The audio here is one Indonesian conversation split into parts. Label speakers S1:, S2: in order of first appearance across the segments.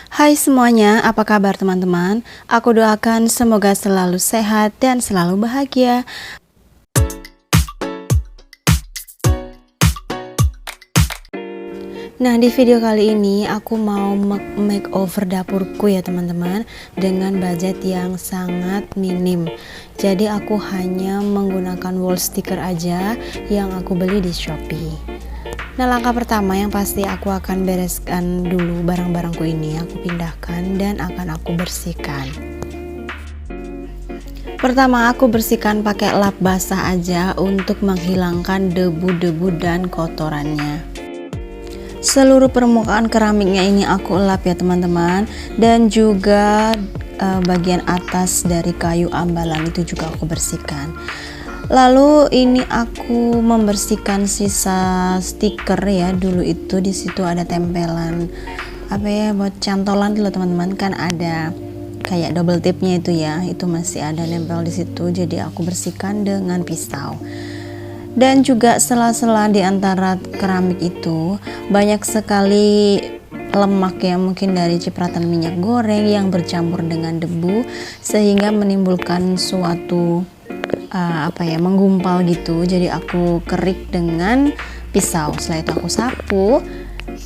S1: Hai semuanya, apa kabar teman-teman? Aku doakan semoga selalu sehat dan selalu bahagia. Nah, di video kali ini aku mau makeover dapurku ya teman-teman, dengan budget yang sangat minim. Jadi aku hanya menggunakan wall sticker aja yang aku beli di Shopee. Nah, langkah pertama yang pasti aku akan bereskan dulu barang-barangku ini, aku pindahkan dan akan aku bersihkan. Pertama aku bersihkan pakai lap basah aja untuk menghilangkan debu-debu dan kotorannya. Seluruh permukaan keramiknya ini aku lap ya teman-teman, dan juga bagian atas dari kayu ambalan itu juga aku bersihkan. Lalu ini aku membersihkan sisa stiker ya, dulu itu di situ ada tempelan apa ya buat cantolan loh teman-teman, kan ada kayak double tipnya itu ya, itu masih ada nempel di situ, jadi aku bersihkan dengan pisau. Dan juga sela-sela di antara keramik itu banyak sekali lemak ya, mungkin dari cipratan minyak goreng yang bercampur dengan debu sehingga menimbulkan suatu menggumpal gitu. Jadi aku kerik dengan pisau, setelah itu aku sapu.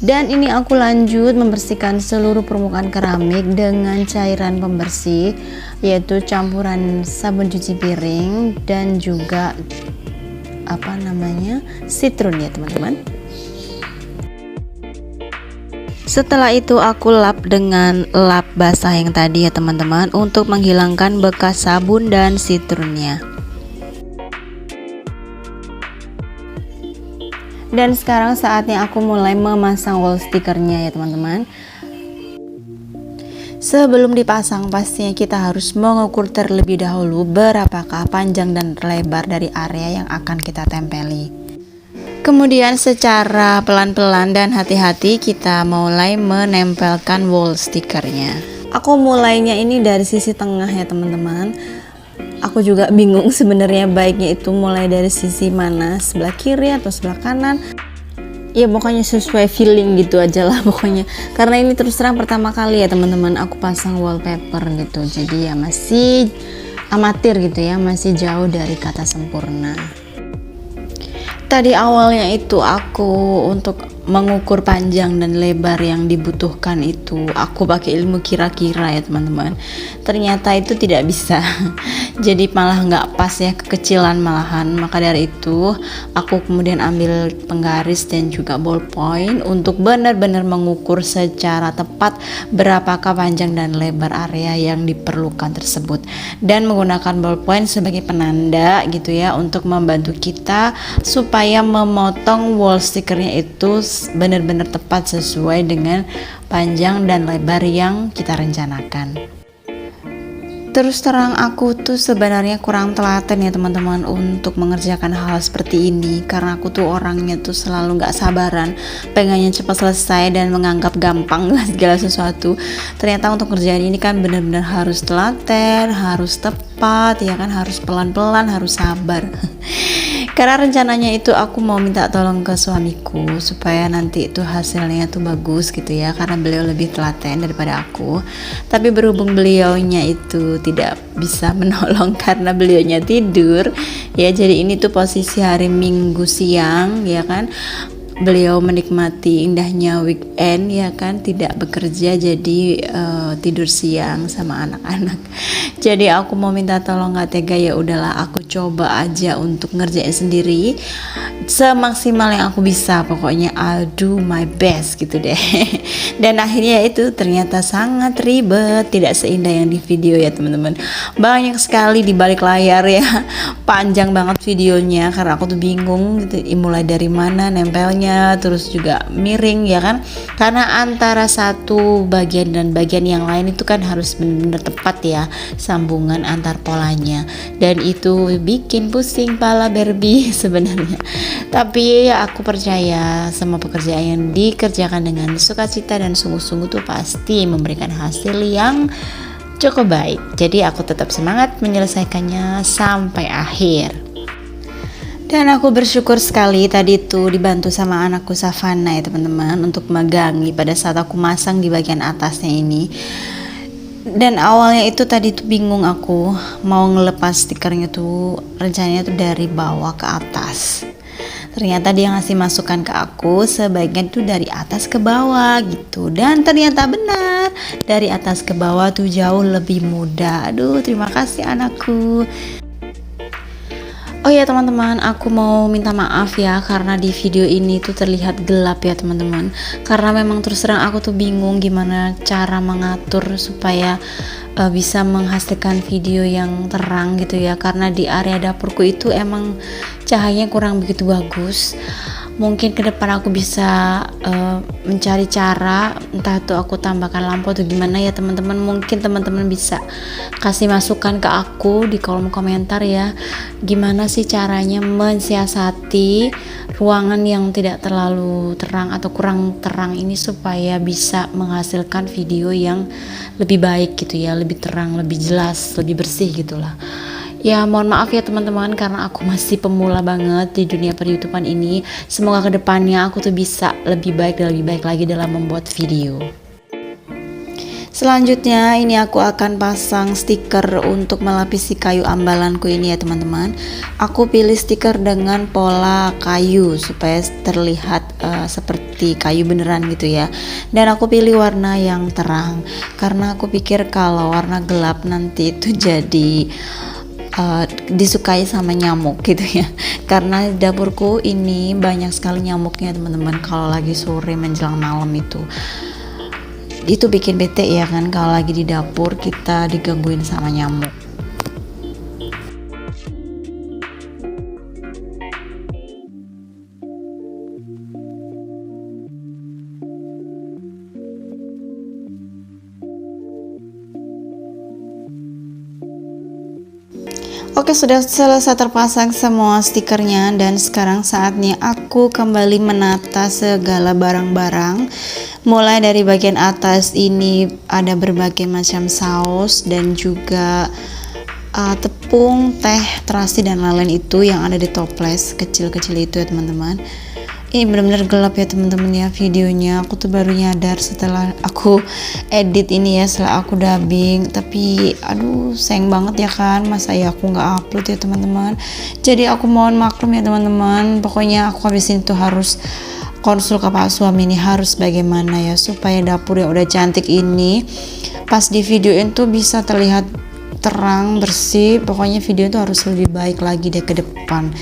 S1: Dan ini aku lanjut membersihkan seluruh permukaan keramik dengan cairan pembersih, yaitu campuran sabun cuci piring dan juga sitron ya teman-teman. Setelah itu aku lap dengan lap basah yang tadi ya teman-teman, untuk menghilangkan bekas sabun dan sitronnya. Dan sekarang saatnya aku mulai memasang wall stickernya ya teman-teman. Sebelum dipasang pastinya kita harus mengukur terlebih dahulu berapakah panjang dan lebar dari area yang akan kita tempeli. Kemudian secara pelan-pelan dan hati-hati kita mulai menempelkan wall stickernya. Aku mulainya ini dari sisi tengah ya teman-teman. Aku juga bingung sebenarnya baiknya itu mulai dari sisi mana, sebelah kiri atau sebelah kanan. Ya pokoknya sesuai feeling gitu aja lah pokoknya, karena ini terus terang pertama kali ya teman-teman aku pasang wallpaper gitu, jadi ya masih amatir gitu ya, masih jauh dari kata sempurna. Tadi awalnya itu aku untuk mengukur panjang dan lebar yang dibutuhkan itu aku pakai ilmu kira-kira ya teman-teman, ternyata itu tidak bisa. Jadi malah nggak pas ya, kekecilan malahan. Maka dari itu aku kemudian ambil penggaris dan juga ballpoint untuk benar-benar mengukur secara tepat berapakah panjang dan lebar area yang diperlukan tersebut, dan menggunakan ballpoint sebagai penanda gitu ya, untuk membantu kita supaya memotong wall stickernya itu benar-benar tepat sesuai dengan panjang dan lebar yang kita rencanakan. Terus terang aku tuh sebenarnya kurang telaten ya teman-teman untuk mengerjakan hal seperti ini, karena aku tuh orangnya tuh selalu nggak sabaran, pengennya cepat selesai dan menganggap gampang segala sesuatu. Ternyata untuk kerjaan ini kan benar-benar harus telaten, harus tepat ya kan, harus pelan-pelan, harus sabar. Karena rencananya itu aku mau minta tolong ke suamiku supaya nanti itu hasilnya tuh bagus gitu ya, karena beliau lebih telaten daripada aku. Tapi berhubung beliaunya itu tidak bisa menolong karena beliaunya tidur ya, jadi ini tuh posisi hari Minggu siang ya kan, beliau menikmati indahnya weekend ya kan, tidak bekerja, jadi tidur siang sama anak-anak. Jadi aku mau minta tolong, gak tega, ya udahlah aku coba aja untuk ngerjain sendiri semaksimal yang aku bisa, pokoknya I'll do my best gitu deh. Dan akhirnya itu ternyata sangat ribet, tidak seindah yang di video ya teman-teman. Banyak sekali di balik layar ya, panjang banget videonya karena aku tuh bingung gitu, mulai dari mana nempelnya, terus juga miring ya kan, karena antara satu bagian dan bagian yang lain itu kan harus benar-benar tepat ya sambungan antar polanya, dan itu bikin pusing pala Barbie sebenarnya. Tapi ya aku percaya semua pekerjaan yang dikerjakan dengan sukacita dan sungguh-sungguh tuh pasti memberikan hasil yang cukup baik. Jadi aku tetap semangat menyelesaikannya sampai akhir. Dan aku bersyukur sekali tadi tuh dibantu sama anakku Savana ya teman-teman untuk megangi pada saat aku masang di bagian atasnya ini. Dan awalnya itu tadi tuh bingung aku mau ngelepas stikernya tuh, rencananya tuh dari bawah ke atas. Ternyata dia ngasih masukan ke aku sebaiknya tuh dari atas ke bawah gitu. Dan ternyata benar, dari atas ke bawah tuh jauh lebih mudah. Aduh, terima kasih anakku. Oh ya teman-teman, aku mau minta maaf ya karena di video ini tuh terlihat gelap ya teman-teman. Karena memang terus terang aku tuh bingung gimana cara mengatur supaya bisa menghasilkan video yang terang gitu ya. Karena di area dapurku itu emang cahayanya kurang begitu bagus. Mungkin ke depan aku bisa mencari cara, entah itu aku tambahkan lampu atau gimana ya teman-teman. Mungkin teman-teman bisa kasih masukan ke aku di kolom komentar ya, gimana sih caranya mensiasati ruangan yang tidak terlalu terang atau kurang terang ini supaya bisa menghasilkan video yang lebih baik gitu ya, lebih terang, lebih jelas, lebih bersih gitulah. Ya mohon maaf ya teman-teman karena aku masih pemula banget di dunia per-YouTubean ini. Semoga kedepannya aku tuh bisa lebih baik dan lebih baik lagi dalam membuat video. Selanjutnya ini aku akan pasang stiker untuk melapisi kayu ambalanku ini ya teman-teman. Aku pilih stiker dengan pola kayu supaya terlihat seperti kayu beneran gitu ya. Dan aku pilih warna yang terang karena aku pikir kalau warna gelap nanti itu jadi disukai sama nyamuk gitu ya, karena dapurku ini banyak sekali nyamuknya teman-teman. Kalau lagi sore menjelang malam itu bikin bete ya kan, kalau lagi di dapur kita digangguin sama nyamuk. Oke, sudah selesai terpasang semua stikernya dan sekarang saatnya aku kembali menata segala barang-barang. Mulai dari bagian atas ini ada berbagai macam saus dan juga tepung, teh, terasi dan lain-lain itu yang ada di toples kecil-kecil itu ya teman-teman. Ini benar-benar gelap ya teman-teman ya videonya. Aku tuh baru nyadar setelah aku edit ini ya, setelah aku dubbing. Tapi aduh sayang banget ya kan, masa ya aku nggak upload ya teman-teman. Jadi aku mohon maklum ya teman-teman. Pokoknya aku habis ini tuh harus konsul ke Pak suami ini harus bagaimana ya supaya dapur yang udah cantik ini pas di videoin tuh bisa terlihat terang, bersih. Pokoknya video itu harus lebih baik lagi deh ke depan.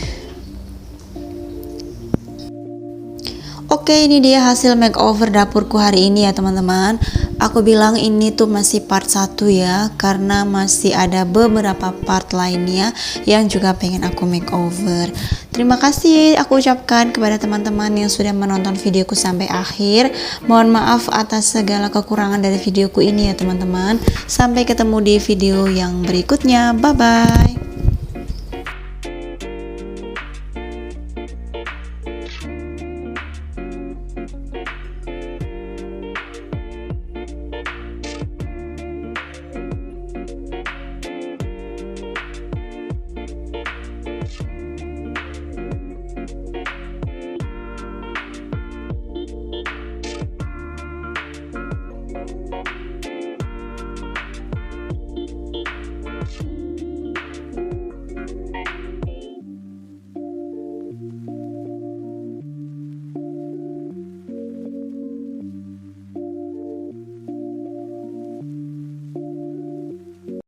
S1: Oke, ini dia hasil makeover dapurku hari ini ya teman-teman. Aku bilang ini tuh masih part 1 ya, karena masih ada beberapa part lainnya yang juga pengen aku makeover. Terima kasih aku ucapkan kepada teman-teman yang sudah menonton videoku sampai akhir. Mohon maaf atas segala kekurangan dari videoku ini ya teman-teman. Sampai ketemu di video yang berikutnya. Bye-bye.